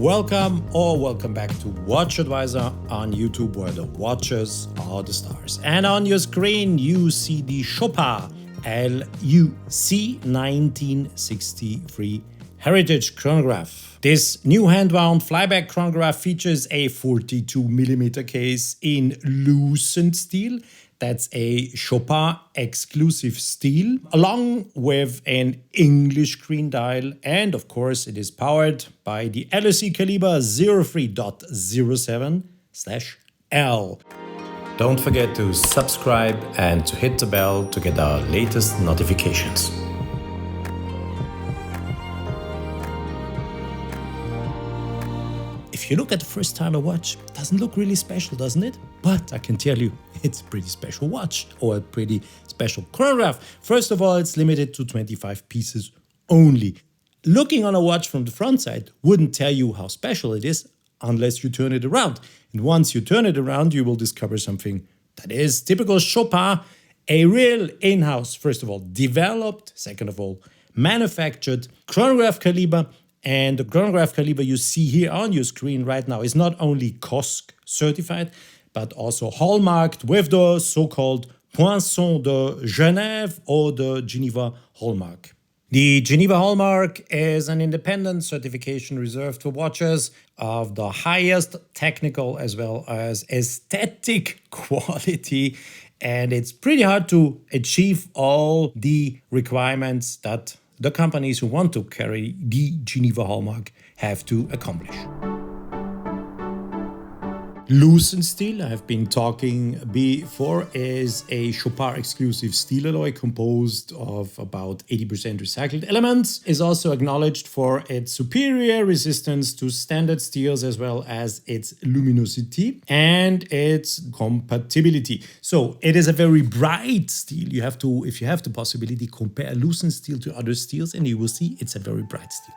Welcome back to WatchAdvisor on YouTube, where the watches are the stars. And on your screen, you see the Chopard L.U.C 1963 Heritage Chronograph. This new hand-wound flyback chronograph features a 42mm case in Lucent Steel. That's a Chopard exclusive steel, along with an English green dial, and of course it is powered by the L.U.C Calibre03.07-L. Don't forget to subscribe and to hit the bell to get our latest notifications. If you look at the first time a watch, it doesn't look really special, doesn't it? But I can tell you, it's a pretty special watch or a pretty special chronograph. First of all, it's limited to 25 pieces only. Looking on a watch from the front side wouldn't tell you how special it is unless you turn it around. And once you turn it around, you will discover something that is typical Chopard, a real in-house, first of all, developed, second of all, manufactured chronograph caliber. And the chronograph caliber you see here on your screen right now is not only COSC certified, but also hallmarked with the so-called Poinçon de Genève or the Geneva hallmark. The Geneva hallmark is an independent certification reserved for watches of the highest technical as well as aesthetic quality. And it's pretty hard to achieve all the requirements that the companies who want to carry the Geneva hallmark have to accomplish. Lucent Steel, I've been talking before, is a Chopard exclusive steel alloy composed of about 80% recycled elements, is also acknowledged for its superior resistance to standard steels as well as its luminosity and its compatibility. So it is a very bright steel. You have to, if you have the possibility, compare Lucent Steel to other steels and you will see it's a very bright steel.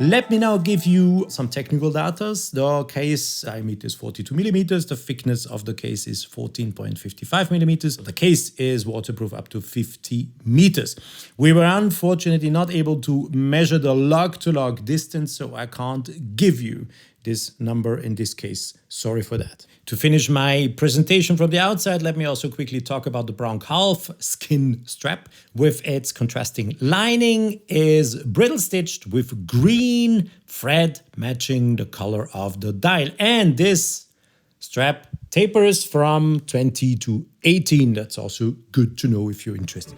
Let me now give you some technical data. The case diameter is 42mm. The thickness of the case is 14.55mm. The case is waterproof up to 50 meters. We were unfortunately not able to measure the log-to-log distance, so I can't give you this number in this case. Sorry for that. To finish my presentation from the outside, let me also quickly talk about the brown calf skin strap. With its contrasting lining is brittle stitched with green thread matching the color of the dial. And this strap tapers from 20 to 18. That's also good to know if you're interested.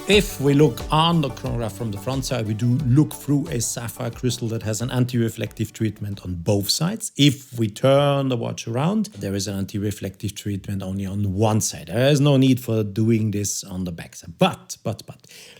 If we look on the chronograph from the front side, we do look through a sapphire crystal that has an anti-reflective treatment on both sides. If we turn the watch around, there is an anti-reflective treatment only on one side. There is no need for doing this on the back side. But,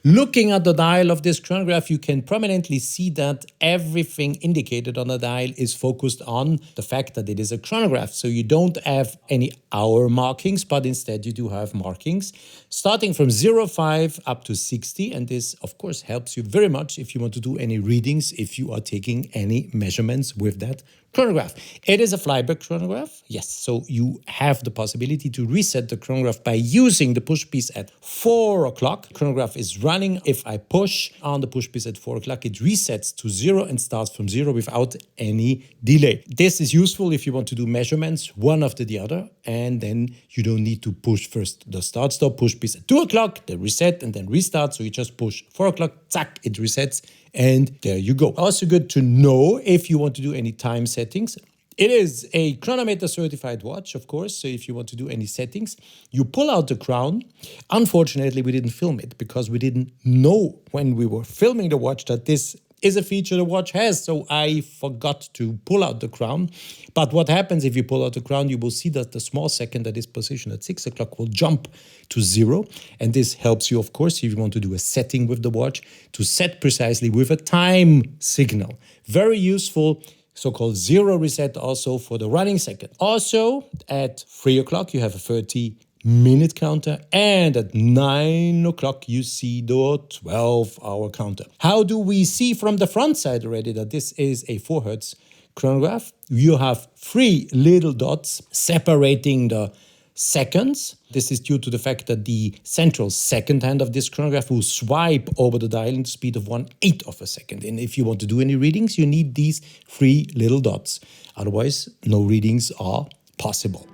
looking at the dial of this chronograph, you can prominently see that everything indicated on the dial is focused on the fact that it is a chronograph. So you don't have any hour markings, but instead you do have markings starting from 05 up to 60, and this of course helps you very much if you want to do any readings, if you are taking any measurements with that chronograph. It is a flyback chronograph, yes, so you have the possibility to reset the chronograph by using the push piece at 4 o'clock. Chronograph is running. If I push on the push piece at 4 o'clock, it resets to 0 and starts from 0 without any delay. This is useful if you want to do measurements one after the other, and then you don't need to push first the start stop push piece at 2 o'clock, then reset and then restart. So you just push 4 o'clock, zack, it resets, and there you go. Also good to know if you want to do any time settings. It is a chronometer-certified watch, of course, so if you want to do any settings, you pull out the crown. Unfortunately, we didn't film it because we didn't know when we were filming the watch that this is a feature the watch has, so I forgot to pull out the crown. But what happens if you pull out the crown, you will see that the small second that is positioned at 6 o'clock will jump to 0. And this helps you, of course, if you want to do a setting with the watch, to set precisely with a time signal. Very useful, so-called 0 reset also for the running second. Also, at 3 o'clock, you have a 30-minute counter, and at 9 o'clock you see the 12-hour counter. How do we see from the front side already that this is a 4 Hz chronograph? You have 3 little dots separating the seconds. This is due to the fact that the central second hand of this chronograph will swipe over the dial in the speed of 1/8 of a second. And if you want to do any readings, you need these 3 little dots. Otherwise, no readings are possible.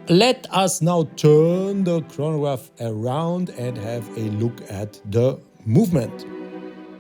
Let us now turn the chronograph around and have a look at the movement.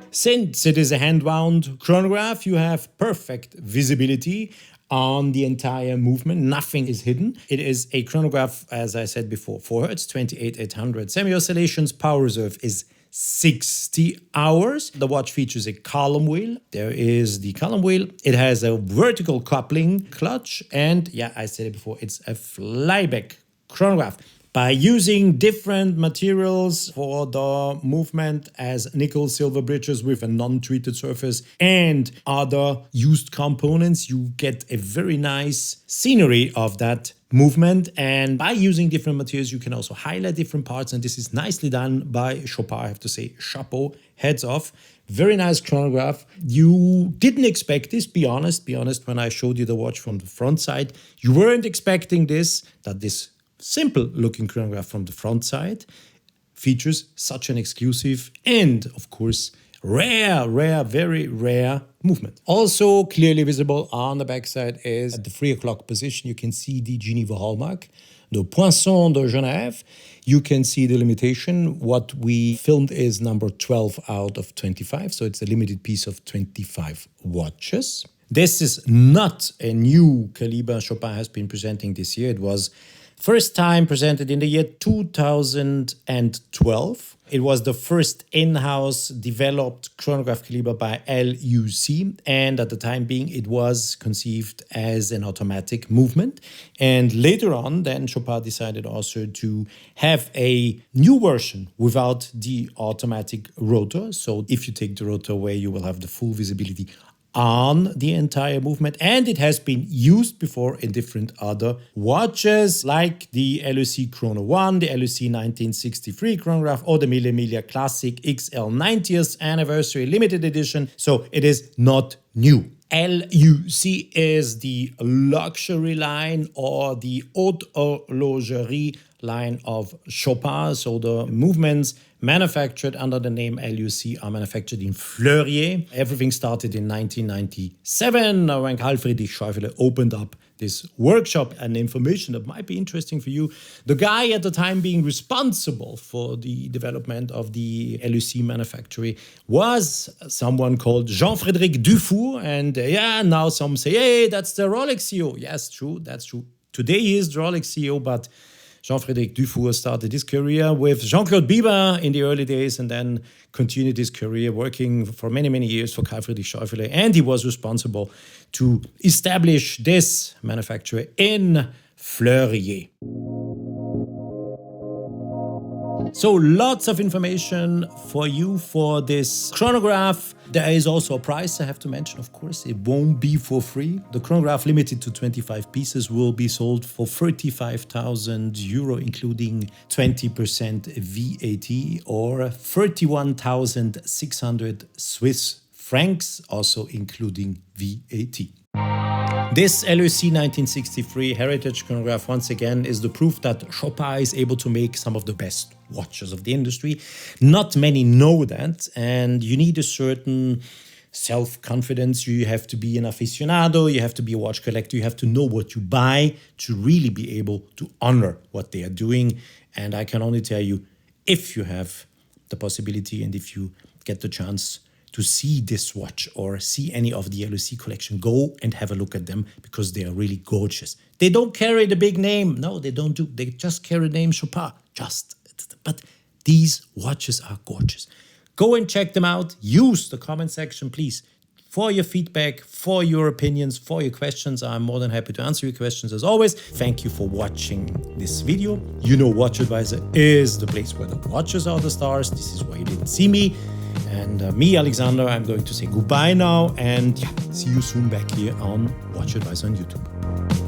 Since it is a hand-wound chronograph, you have perfect visibility on the entire movement. Nothing is hidden. It is a chronograph, as I said before, 4 Hz, 28,800 semi-oscillations. Power reserve is 60 hours. The watch features a column wheel. There is the column wheel. It has a vertical coupling clutch. And yeah, I said it before, it's a flyback chronograph. By using different materials for the movement as nickel silver bridges with a non-treated surface and other used components, you get a very nice scenery of that movement. And by using different materials, you can also highlight different parts. And this is nicely done by Chopard, I have to say. Chapeau, heads off. Very nice chronograph. You didn't expect this, be honest. When I showed you the watch from the front side, you weren't expecting this, that this simple looking chronograph from the front side features such an exclusive and, of course, very rare movement. Also clearly visible on the backside is at the 3 o'clock position. You can see the Geneva hallmark, the Poinçon de Genève. You can see the limitation. What we filmed is number 12 out of 25, so it's a limited piece of 25 watches. This is not a new caliber Chopard has been presenting this year. It was first time presented in the year 2012. It was the first in-house developed chronograph caliber by L.U.C, and at the time being it was conceived as an automatic movement. And later on then Chopard decided also to have a new version without the automatic rotor. So if you take the rotor away, you will have the full visibility on the entire movement, and it has been used before in different other watches like the L.U.C Chrono 1, the L.U.C 1963 chronograph, or the Mille Miglia Classic XL 90th anniversary limited edition, so it is not new. L.U.C is the luxury line or the Haute Horlogerie line of Chopard, so the movements manufactured under the name L.U.C are manufactured in Fleurier. Everything started in 1997 when Carl Friedrich Schäufele opened up this workshop. And information that might be interesting for you, the guy at the time being responsible for the development of the L.U.C manufactory was someone called Jean-Frédéric Dufour. And now some say, hey, that's the Rolex CEO. Yes, true, that's true. Today he is the Rolex CEO, but Jean-Frédéric Dufour started his career with Jean-Claude Biber in the early days and then continued his career working for many years for Carl Friedrich Schäufele. And he was responsible to establish this manufacturer in Fleurier. So lots of information for you for this chronograph. There is also a price I have to mention, of course. It won't be for free. The chronograph, limited to 25 pieces, will be sold for 35,000 euro, including 20% VAT, or 31,600 Swiss francs, also including VAT. This L.U.C 1963 Heritage Chronograph, once again, is the proof that Chopard is able to make some of the best watches of the industry. Not many know that, and you need a certain self-confidence. You have to be an aficionado, you have to be a watch collector, you have to know what you buy to really be able to honor what they are doing. And I can only tell you, if you have the possibility and if you get the chance to see this watch or see any of the L.U.C collection, go and have a look at them because they are really gorgeous. They don't carry the big name. No, they don't do. They just carry the name Chopard. But these watches are gorgeous. Go and check them out. Use the comment section, please, for your feedback, for your opinions, for your questions. I'm more than happy to answer your questions as always. Thank you for watching this video. You know WatchAdvisor is the place where the watches are the stars. This is why you didn't see me. And me, Alexander, I'm going to say goodbye now, and see you soon back here on WatchAdvisor on YouTube.